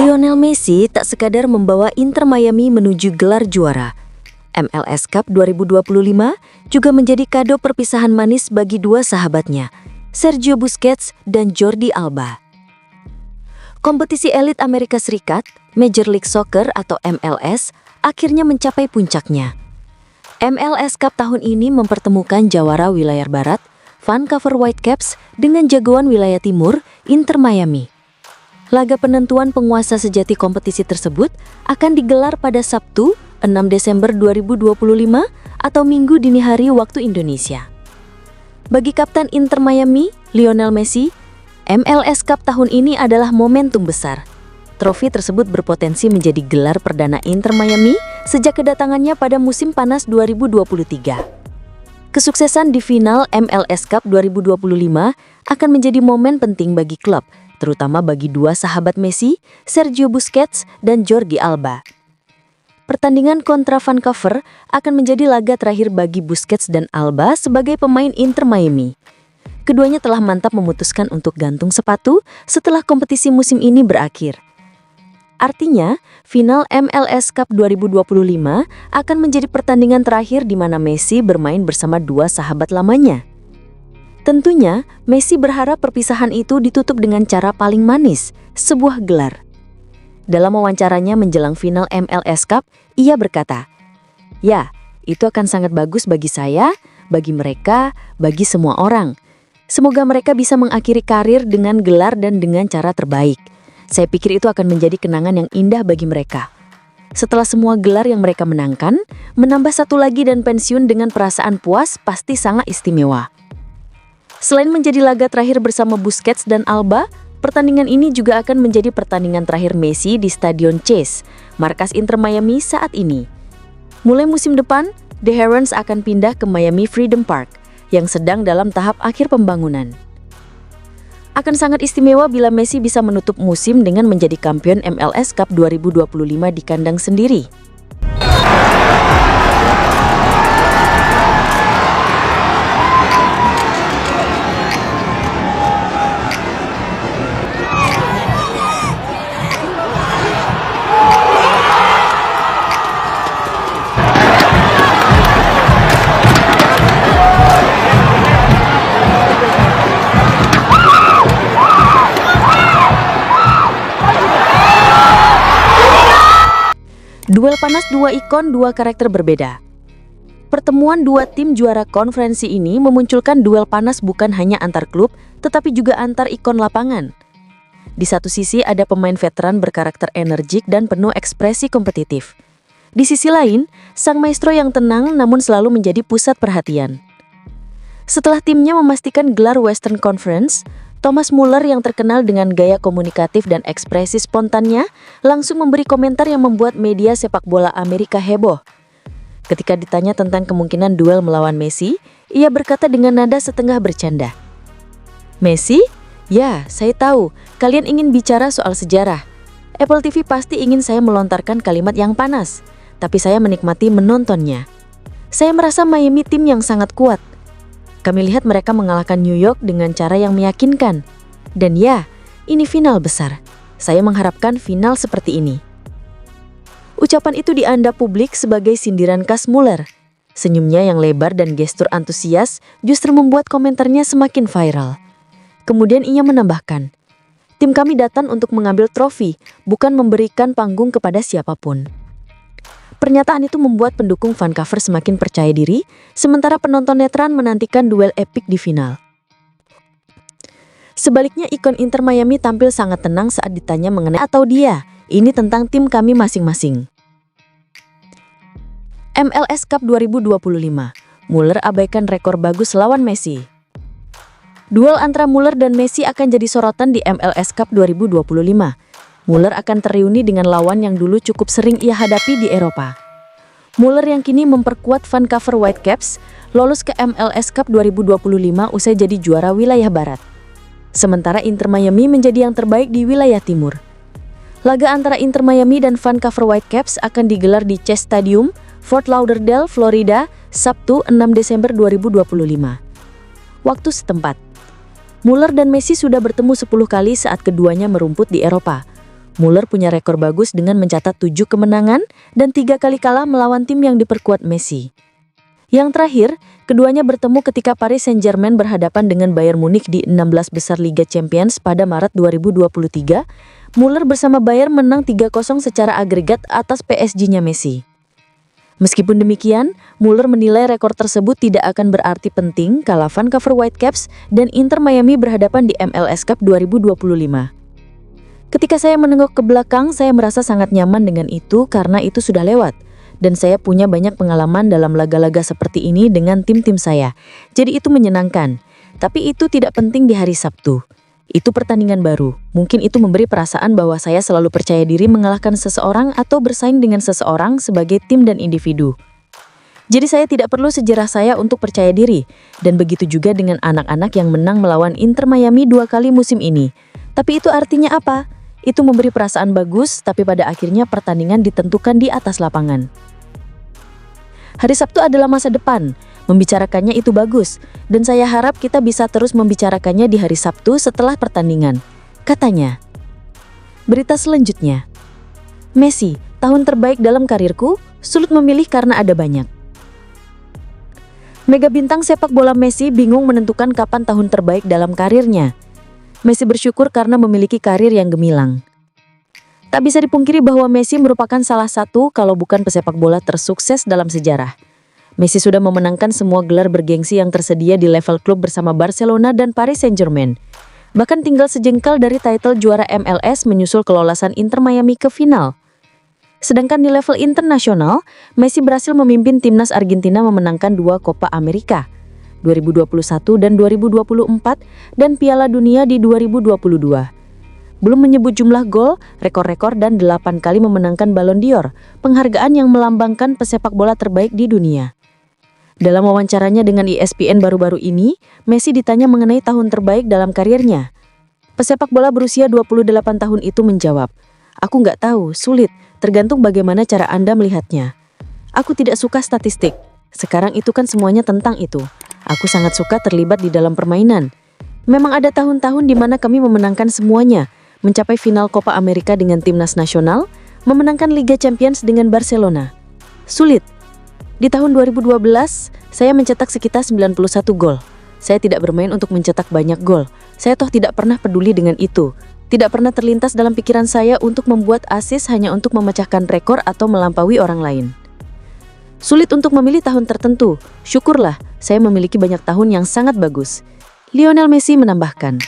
Lionel Messi tak sekadar membawa Inter Miami menuju gelar juara. MLS Cup 2025 juga menjadi kado perpisahan manis bagi dua sahabatnya, Sergio Busquets dan Jordi Alba. Kompetisi elit Amerika Serikat, Major League Soccer atau MLS, akhirnya mencapai puncaknya. MLS Cup tahun ini mempertemukan jawara wilayah barat, Vancouver Whitecaps, dengan jagoan wilayah timur, Inter Miami. Laga penentuan penguasa sejati kompetisi tersebut akan digelar pada Sabtu, 6 Desember 2025 atau Minggu dini hari waktu Indonesia. Bagi kapten Inter Miami, Lionel Messi, MLS Cup tahun ini adalah momentum besar. Trofi tersebut berpotensi menjadi gelar perdana Inter Miami sejak kedatangannya pada musim panas 2023. Kesuksesan di final MLS Cup 2025 akan menjadi momen penting bagi klub, terutama bagi dua sahabat Messi, Sergio Busquets dan Jordi Alba. Pertandingan kontra Vancouver akan menjadi laga terakhir bagi Busquets dan Alba sebagai pemain Inter Miami. Keduanya telah mantap memutuskan untuk gantung sepatu setelah kompetisi musim ini berakhir. Artinya, final MLS Cup 2025 akan menjadi pertandingan terakhir di mana Messi bermain bersama dua sahabat lamanya. Tentunya, Messi berharap perpisahan itu ditutup dengan cara paling manis, sebuah gelar. Dalam wawancaranya menjelang final MLS Cup, ia berkata, "Ya, itu akan sangat bagus bagi saya, bagi mereka, bagi semua orang. Semoga mereka bisa mengakhiri karir dengan gelar dan dengan cara terbaik. Saya pikir itu akan menjadi kenangan yang indah bagi mereka. Setelah semua gelar yang mereka menangkan, menambah satu lagi dan pensiun dengan perasaan puas pasti sangat istimewa." Selain menjadi laga terakhir bersama Busquets dan Alba, pertandingan ini juga akan menjadi pertandingan terakhir Messi di Stadion Chase, markas Inter Miami saat ini. Mulai musim depan, The Herons akan pindah ke Miami Freedom Park, yang sedang dalam tahap akhir pembangunan. Akan sangat istimewa bila Messi bisa menutup musim dengan menjadi kampion MLS Cup 2025 di kandang sendiri. Duel panas dua ikon, dua karakter berbeda. Pertemuan dua tim juara konferensi ini memunculkan duel panas bukan hanya antar klub, tetapi juga antar ikon lapangan. Di satu sisi ada pemain veteran berkarakter energik dan penuh ekspresi kompetitif. Di sisi lain, sang maestro yang tenang namun selalu menjadi pusat perhatian. Setelah timnya memastikan gelar Western Conference, Thomas Muller yang terkenal dengan gaya komunikatif dan ekspresi spontannya langsung memberi komentar yang membuat media sepak bola Amerika heboh. Ketika ditanya tentang kemungkinan duel melawan Messi, ia berkata dengan nada setengah bercanda, "Messi? Ya, saya tahu, kalian ingin bicara soal sejarah. Apple TV pasti ingin saya melontarkan kalimat yang panas, tapi saya menikmati menontonnya. Saya merasa Miami tim yang sangat kuat. Kami lihat mereka mengalahkan New York dengan cara yang meyakinkan. Dan ya, ini final besar. Saya mengharapkan final seperti ini." Ucapan itu dianggap publik sebagai sindiran khas Muller. Senyumnya yang lebar dan gestur antusias justru membuat komentarnya semakin viral. Kemudian ia menambahkan, "Tim kami datang untuk mengambil trofi, bukan memberikan panggung kepada siapapun." Pernyataan itu membuat pendukung Vancouver semakin percaya diri, sementara penonton netral menantikan duel epik di final. Sebaliknya, ikon Inter Miami tampil sangat tenang saat ditanya mengenai atau dia, ini tentang tim kami masing-masing. MLS Cup 2025, Muller abaikan rekor bagus lawan Messi. Duel antara Muller dan Messi akan jadi sorotan di MLS Cup 2025. Muller akan terreuni dengan lawan yang dulu cukup sering ia hadapi di Eropa. Muller yang kini memperkuat Vancouver Whitecaps lolos ke MLS Cup 2025 usai jadi juara wilayah barat. Sementara Inter Miami menjadi yang terbaik di wilayah timur. Laga antara Inter Miami dan Vancouver Whitecaps akan digelar di Chase Stadium, Fort Lauderdale, Florida, Sabtu 6 Desember 2025. Waktu setempat. Muller dan Messi sudah bertemu 10 kali saat keduanya merumput di Eropa. Muller punya rekor bagus dengan mencatat 7 kemenangan dan 3 kali kalah melawan tim yang diperkuat Messi. Yang terakhir, keduanya bertemu ketika Paris Saint-Germain berhadapan dengan Bayern Munich di 16 besar Liga Champions pada Maret 2023. Muller bersama Bayern menang 3-0 secara agregat atas PSG-nya Messi. Meskipun demikian, Muller menilai rekor tersebut tidak akan berarti penting kala Vancouver Whitecaps dan Inter Miami berhadapan di MLS Cup 2025. Ketika saya menengok ke belakang, saya merasa sangat nyaman dengan itu karena itu sudah lewat. Dan saya punya banyak pengalaman dalam laga-laga seperti ini dengan tim-tim saya. Jadi itu menyenangkan. Tapi itu tidak penting di hari Sabtu. Itu pertandingan baru. Mungkin itu memberi perasaan bahwa saya selalu percaya diri mengalahkan seseorang atau bersaing dengan seseorang sebagai tim dan individu. Jadi saya tidak perlu sejarah saya untuk percaya diri. Dan begitu juga dengan anak-anak yang menang melawan Inter Miami 2 kali musim ini. Tapi itu artinya apa? Itu memberi perasaan bagus, tapi pada akhirnya pertandingan ditentukan di atas lapangan. Hari Sabtu adalah masa depan. Membicarakannya itu bagus, dan saya harap kita bisa terus membicarakannya di hari Sabtu setelah pertandingan, katanya. Berita selanjutnya. Messi, tahun terbaik dalam karirku, sulit memilih karena ada banyak. Mega bintang sepak bola Messi bingung menentukan kapan tahun terbaik dalam karirnya. Messi bersyukur karena memiliki karir yang gemilang. Tak bisa dipungkiri bahwa Messi merupakan salah satu kalau bukan pesepak bola tersukses dalam sejarah. Messi sudah memenangkan semua gelar bergengsi yang tersedia di level klub bersama Barcelona dan Paris Saint-Germain. Bahkan tinggal sejengkal dari title juara MLS menyusul kelolosan Inter Miami ke final. Sedangkan di level internasional, Messi berhasil memimpin timnas Argentina memenangkan 2 Copa America, 2021 dan 2024, dan Piala Dunia di 2022. Belum menyebut jumlah gol, rekor-rekor dan 8 kali memenangkan Ballon d'Or, penghargaan yang melambangkan pesepak bola terbaik di dunia. Dalam wawancaranya dengan ESPN baru-baru ini, Messi ditanya mengenai tahun terbaik dalam karirnya. Pesepak bola berusia 28 tahun itu menjawab, "Aku nggak tahu, sulit, tergantung bagaimana cara Anda melihatnya. Aku tidak suka statistik. Sekarang itu kan semuanya tentang itu. Aku sangat suka terlibat di dalam permainan. Memang ada tahun-tahun di mana kami memenangkan semuanya, mencapai final Copa America dengan timnas nasional, memenangkan Liga Champions dengan Barcelona. Sulit. Di tahun 2012, saya mencetak sekitar 91 gol. Saya tidak bermain untuk mencetak banyak gol. Saya toh tidak pernah peduli dengan itu. Tidak pernah terlintas dalam pikiran saya untuk membuat assist hanya untuk memecahkan rekor atau melampaui orang lain. Sulit untuk memilih tahun tertentu. Syukurlah, saya memiliki banyak tahun yang sangat bagus." Lionel Messi menambahkan.